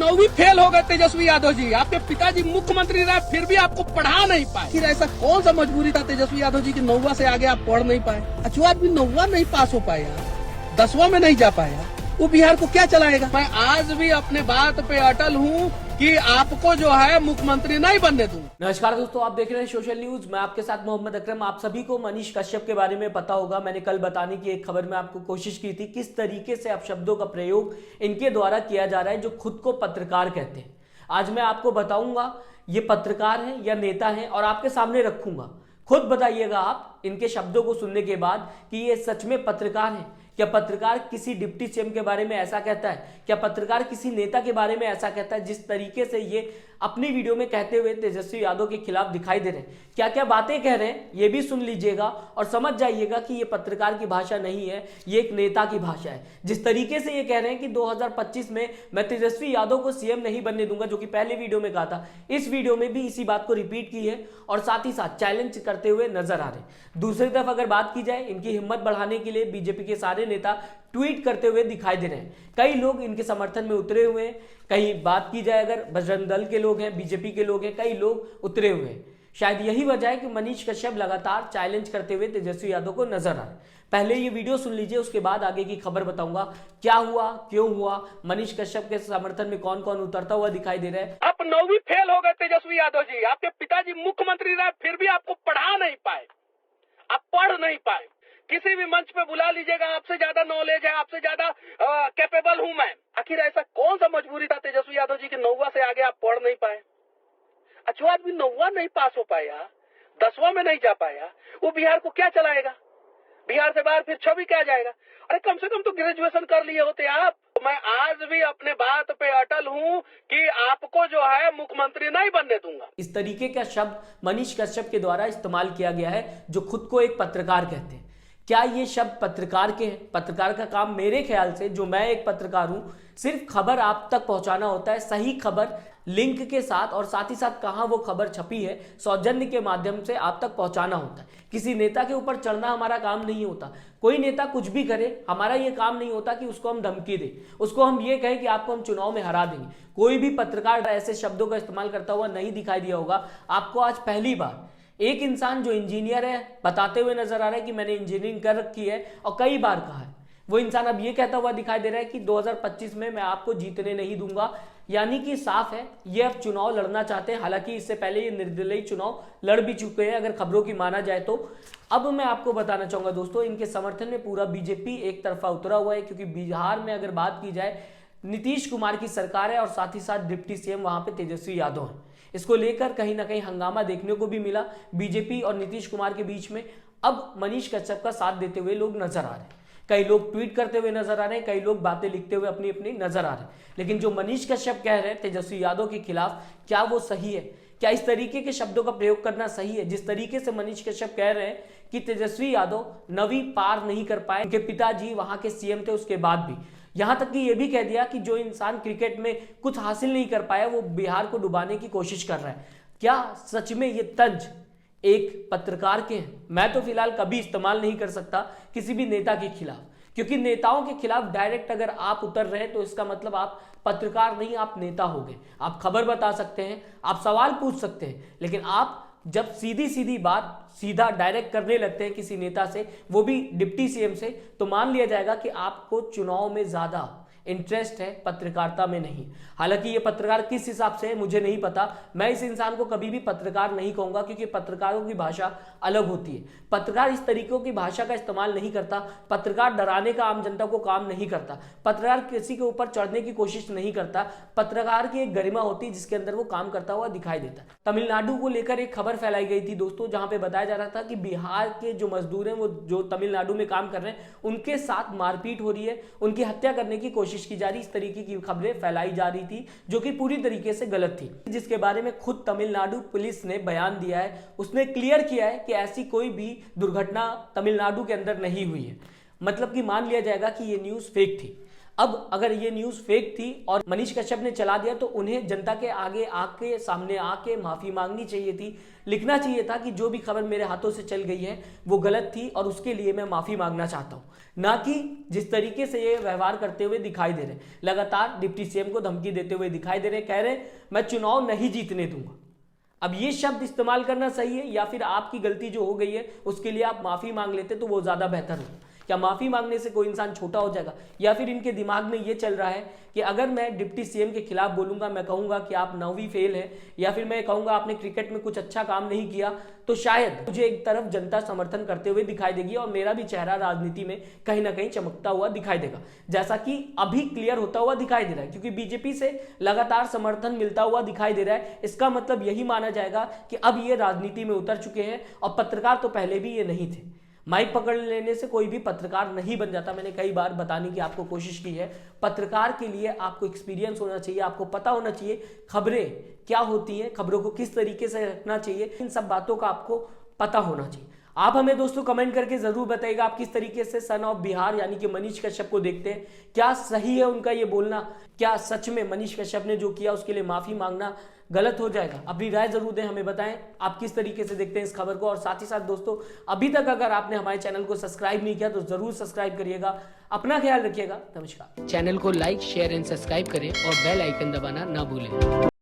9वीं fail हो गए तेजस्वी यादव जी। आपके पिताजी मुख्यमंत्री रहे, फिर भी आपको पढ़ा नहीं पाए। फिर ऐसा कौन सा मजबूरी था तेजस्वी यादव जी की 9वां से आगे आप पढ़ नहीं पाए? जो आदमी 9वां नहीं पास हो पाया, 10वां में नहीं जा पाया, वो बिहार को क्या चलाएगा? मैं आज भी अपने बात पे अटल हूँ कि आपको जो है मुख्यमंत्री नहीं बनने दूंगा। नमस्कार दोस्तों, आप देख रहे हैं सोशल न्यूज। मैं आपके साथ मोहम्मद अकरम। आप सभी को मनीष कश्यप के बारे में पता होगा। मैंने कल बताने की एक खबर में आपको कोशिश की थी किस तरीके से अब शब्दों का प्रयोग इनके द्वारा किया जा रहा है जो खुद को पत्रकार कहते हैं। आज मैं आपको बताऊंगा ये पत्रकार हैं या नेता हैं और आपके सामने रखूंगा। खुद बताइएगा आप इनके शब्दों को सुनने के बाद कि ये सच में पत्रकार हैं। क्या पत्रकार किसी डिप्टी सीएम के बारे में ऐसा कहता है? क्या पत्रकार किसी नेता के बारे में ऐसा कहता है? जिस तरीके से ये अपनी वीडियो में कहते हुए तेजस्वी यादव के खिलाफ दिखाई दे रहे हैं, क्या क्या बातें कह रहे हैं ये भी सुन लीजिएगा और समझ जाइएगा कि ये पत्रकार की भाषा नहीं है, ये एक नेता की भाषा है। जिस तरीके से ये कह रहे हैं कि 2025 में मैं तेजस्वी यादव को सीएम नहीं बनने दूंगा, जो कि पहले वीडियो में कहा था, इस वीडियो में भी इसी बात को रिपीट की है और साथ ही साथ चैलेंज करते हुए नजर आ रहे हैं। दूसरी तरफ अगर बात की जाए, इनकी हिम्मत बढ़ाने के लिए बीजेपी के सारे नेता ट्वीट करते हुए दिखाई दे रहे हैं। कई लोग इनके समर्थन में उतरे हुए हैं। कहीं बात की जाए अगर बजरंग दल के लोग हैं, बीजेपी के लोग हैं, कई लोग उतरे हुए हैं। शायद यही वजह है कि मनीष कश्यप लगातार चैलेंज करते हुए तेजस्वी यादव को नजर आ रहे हैं। पहले ये वीडियो सुन लीजिए, उसके बाद आगे की खबर बताऊंगा क्या हुआ, क्यों हुआ, मनीष कश्यप के समर्थन में कौन कौन उतरता हुआ दिखाई दे रहा है। आप 9वीं फेल हो गए तेजस्वी यादव जी। आपके पिताजी मुख्यमंत्री रहे, फिर भी आपको पढ़ा नहीं पाए, आप पढ़ नहीं पाए। किसी भी मंच पे बुला लीजिएगा, आपसे ज्यादा नॉलेज है, आपसे ज्यादा कैपेबल हूं मैं। आखिर ऐसा कौन सा मजबूरी था तेजस्वी यादव जी की 9वां से आगे आप पढ़ नहीं पाए? जो आदमी 9वां नहीं पास हो पाया, 10वां में नहीं जा पाया, वो बिहार को क्या चलाएगा? बिहार से बाहर फिर छवि क्या जाएगा? अरे कम से कम तो ग्रेजुएशन कर लिए होते आप। मैं आज भी अपने बात पे अटल हूँ कि आपको जो है मुख्यमंत्री नहीं बनने दूंगा। इस तरीके का शब्द मनीष कश्यप के द्वारा इस्तेमाल किया गया है, जो खुद को एक पत्रकार कहते हैं। क्या ये शब्द पत्रकार के हैं? पत्रकार का काम मेरे ख्याल से, जो मैं एक पत्रकार हूं, सिर्फ खबर आप तक पहुंचाना होता है, सही खबर लिंक के साथ, और साथ ही साथ कहां वो खबर छपी है सौजन्य के माध्यम से आप तक पहुंचाना होता है। किसी नेता के ऊपर चढ़ना हमारा काम नहीं होता। कोई नेता कुछ भी करे, हमारा ये काम नहीं होता कि उसको हम धमकी दें, उसको हम ये कहें कि आपको हम चुनाव में हरा देंगे। कोई भी पत्रकार ऐसे शब्दों का इस्तेमाल करता हुआ नहीं दिखाई दिया होगा आपको। आज पहली बार एक इंसान जो इंजीनियर है बताते हुए नजर आ रहा है कि मैंने इंजीनियरिंग कर रखी है, और कई बार कहा है, वो इंसान अब ये कहता हुआ दिखाई दे रहा है कि 2025 में मैं आपको जीतने नहीं दूंगा। यानी कि साफ है ये अब चुनाव लड़ना चाहते हैं। हालांकि इससे पहले ये निर्दलीय चुनाव लड़ भी चुके हैं अगर खबरों की माना जाए तो। अब मैं आपको बताना चाहूंगा दोस्तों, इनके समर्थन में पूरा बीजेपी एक तरफा उतरा हुआ है, क्योंकि बिहार में अगर बात की जाए नीतीश कुमार की सरकार है और साथ ही साथ डिप्टी सीएम वहां पे तेजस्वी यादव है। इसको लेकर कहीं ना कहीं हंगामा देखने को भी मिला बीजेपी और नीतीश कुमार के बीच में। अब मनीष कश्यप का साथ देते हुए लोग नजर आ रहे हैं, कई लोग ट्वीट करते हुए नजर आ रहे हैं, कई लोग बातें लिखते हुए अपनी अपनी नजर आ रहे हैं। लेकिन जो मनीष कश्यप कह रहे हैं तेजस्वी यादव के खिलाफ, क्या वो सही है? क्या इस तरीके के शब्दों का प्रयोग करना सही है? जिस तरीके से मनीष कश्यप कह रहे हैं कि तेजस्वी यादव 9वीं पार नहीं कर पाए, उनके पिताजी वहां के सीएम थे उसके बाद भी। यहां तक कि यह भी कह दिया कि जो इंसान क्रिकेट में कुछ हासिल नहीं कर पाया वो बिहार को डुबाने की कोशिश कर रहा है। क्या सच में ये तंज एक पत्रकार के हैं? मैं तो फिलहाल कभी इस्तेमाल नहीं कर सकता किसी भी नेता के खिलाफ, क्योंकि नेताओं के खिलाफ डायरेक्ट अगर आप उतर रहे हैं तो इसका मतलब आप पत्रकार नहीं, आप नेता हो गए। आप खबर बता सकते हैं, आप सवाल पूछ सकते हैं, लेकिन आप जब सीधी सीधी बात सीधा डायरेक्ट करने लगते हैं किसी नेता से, वो भी डिप्टी सीएम से, तो मान लिया जाएगा कि आपको चुनाव में ज्यादा इंटरेस्ट है, पत्रकारिता में नहीं। हालांकि ये पत्रकार किस हिसाब से है मुझे नहीं पता। मैं इस इंसान को कभी भी पत्रकार नहीं कहूंगा, क्योंकि पत्रकारों की भाषा अलग होती है। पत्रकार इस तरीकों की भाषा का इस्तेमाल नहीं करता। पत्रकार डराने का आम जनता को काम नहीं करता। पत्रकार किसी के ऊपर चढ़ने की कोशिश नहीं करता। पत्रकार की एक गरिमा होती है जिसके अंदर वो काम करता हुआ दिखाई देता है। तमिलनाडु को लेकर एक खबर फैलाई गई थी दोस्तों, जहां पे बताया जा रहा था कि बिहार के जो मजदूर हैं वो जो तमिलनाडु में काम कर रहे हैं उनके साथ मारपीट हो रही है, उनकी हत्या करने की कोशिश की जा रही। इस तरीके की खबरें फैलाई जा रही थी जो कि पूरी तरीके से गलत थी, जिसके बारे में खुद तमिलनाडु पुलिस ने बयान दिया है। उसने क्लियर किया है कि ऐसी कोई भी दुर्घटना तमिलनाडु के अंदर नहीं हुई है। मतलब कि मान लिया जाएगा कि ये न्यूज़ फेक थी। अब अगर ये न्यूज़ फेक थी और मनीष कश्यप ने चला दिया तो उन्हें जनता के आगे आके सामने आके माफ़ी मांगनी चाहिए थी, लिखना चाहिए था कि जो भी खबर मेरे हाथों से चल गई है वो गलत थी और उसके लिए मैं माफ़ी मांगना चाहता हूँ। ना कि जिस तरीके से ये व्यवहार करते हुए दिखाई दे रहे, लगातार डिप्टी सीएम को धमकी देते हुए दिखाई दे रहे, कह रहे मैं चुनाव नहीं जीतने दूंगा। अब ये शब्द इस्तेमाल करना सही है या फिर आपकी गलती जो हो गई है उसके लिए आप माफ़ी मांग लेते तो वो ज़्यादा बेहतर होता। क्या माफ़ी मांगने से कोई इंसान छोटा हो जाएगा? या फिर इनके दिमाग में ये चल रहा है कि अगर मैं डिप्टी सीएम के खिलाफ बोलूंगा, मैं कहूंगा कि आप 9वीं फेल है, या फिर मैं कहूंगा आपने क्रिकेट में कुछ अच्छा काम नहीं किया, तो शायद मुझे एक तरफ जनता समर्थन करते हुए दिखाई देगी और मेरा भी चेहरा राजनीति में कहीं ना कहीं चमकता हुआ दिखाई देगा, जैसा कि अभी क्लियर होता हुआ दिखाई दे रहा है। क्योंकि बीजेपी से लगातार समर्थन मिलता हुआ दिखाई दे रहा है, इसका मतलब यही माना जाएगा कि अब ये राजनीति में उतर चुके हैं। और पत्रकार तो पहले भी ये नहीं थे। माइक पकड़ लेने से कोई भी पत्रकार नहीं बन जाता। मैंने कई बार बताने की आपको कोशिश की है। पत्रकार के लिए आपको एक्सपीरियंस होना चाहिए, आपको पता होना चाहिए खबरें क्या होती हैं, खबरों को किस तरीके से रखना चाहिए, इन सब बातों का आपको पता होना चाहिए। आप हमें दोस्तों कमेंट करके जरूर बताइएगा आप किस तरीके से सन ऑफ बिहार यानी कि मनीष कश्यप को देखते हैं। क्या सही है उनका ये बोलना? क्या सच में मनीष कश्यप ने जो किया उसके लिए माफी मांगना गलत हो जाएगा? अपनी राय जरूर दें, हमें बताएं आप किस तरीके से देखते हैं इस खबर को। और साथ ही साथ दोस्तों, अभी तक अगर आपने हमारे चैनल को सब्सक्राइब नहीं किया तो जरूर सब्सक्राइब करिएगा। अपना ख्याल रखिएगा। नमस्कार। चैनल को लाइक, शेयर एंड सब्सक्राइब करें और बेल आइकन दबाना ना भूलें।